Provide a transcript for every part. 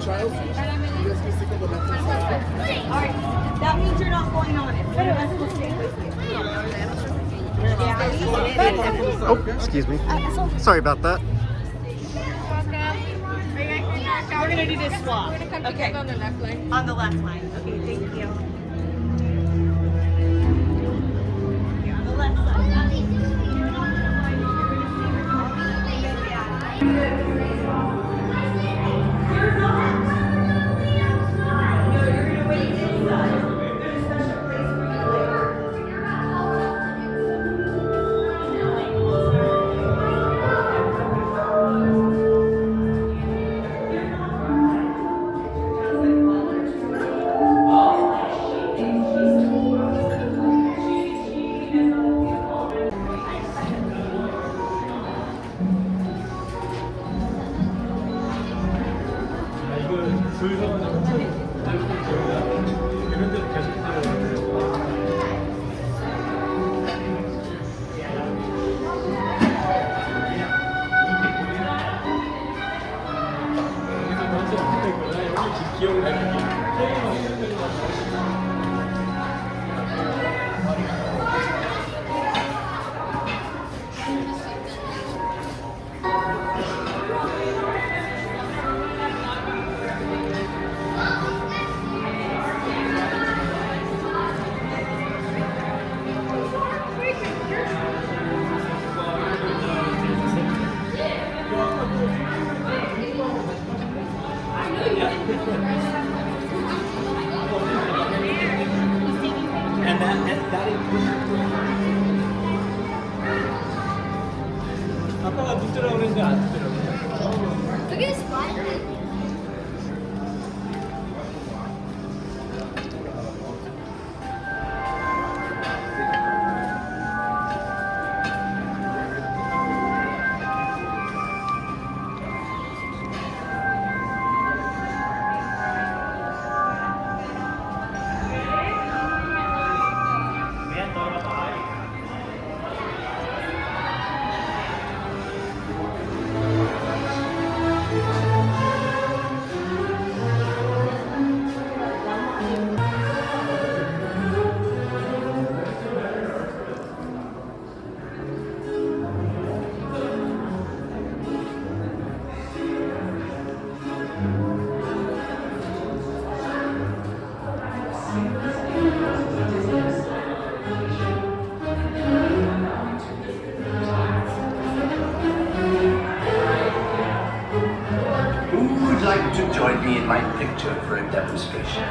Child, you guys can stick on the left hand side. Alright, that means you're not going on it. The rest will stay with you. Oh, excuse me. Sorry about that. We're gonna do this swap. We're gonna come Okay. together on the left line. On the left line. Okay, thank you. Here on the left side. 아빠가 눕더라 그랬는데 안 눕더라고요. 그게 스파이크. Who would like to join me in my picture for a demonstration?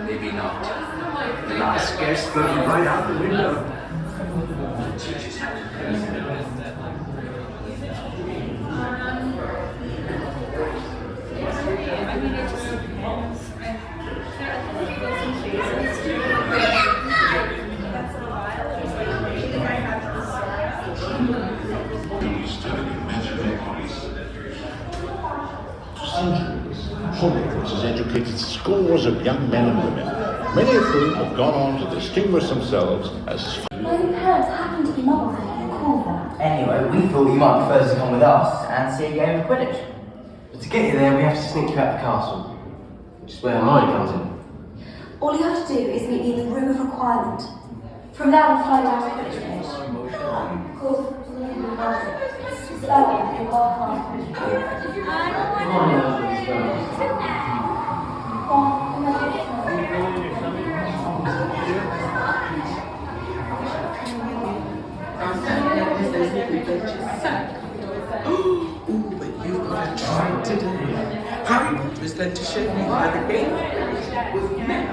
Maybe not. The last guest floated right out the window. Teacher's hat. Hogwarts has educated scores of young men and women, many of whom have gone on to distinguish themselves as My parents happen to be muggles and you call them. Anyway, we thought you might prefer to come with us and see a game of Quidditch. But to get you there, we have to sneak you out the castle, which is where Hermione comes in. All you have to do is meet me in the room of requirement. From there, we'll fly down to Quidditch village. Of course, spell it, you're welcome. Ooh, but you've got a treat today. Harry Potter is going to show you how the game was meant.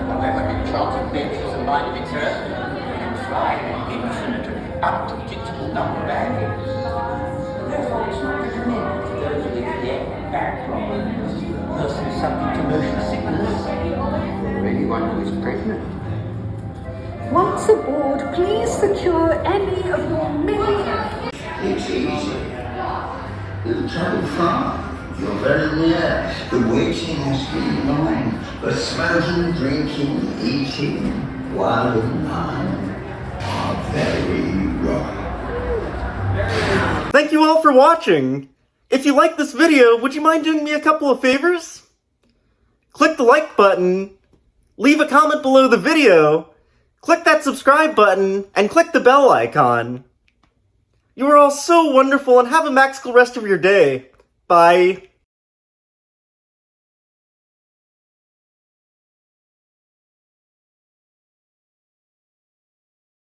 However, enchanted natures and mind of its earth, and try an infinite, unpredictable number of angles. Therefore, it's not just meant to those with their back problems. Person subject to motion sickness. Maybe one who is pregnant. Once aboard, please secure any of your many... It's easy. Little trouble far. You're very near. The waiting has been long. The smoking, drinking, eating, while in none are very wrong. Thank you all for watching. If you like this video, would you mind doing me a couple of favors? Click the like button, leave a comment below the video, click that subscribe button, and click the bell icon. You are all so wonderful and have a magical rest of your day. Bye.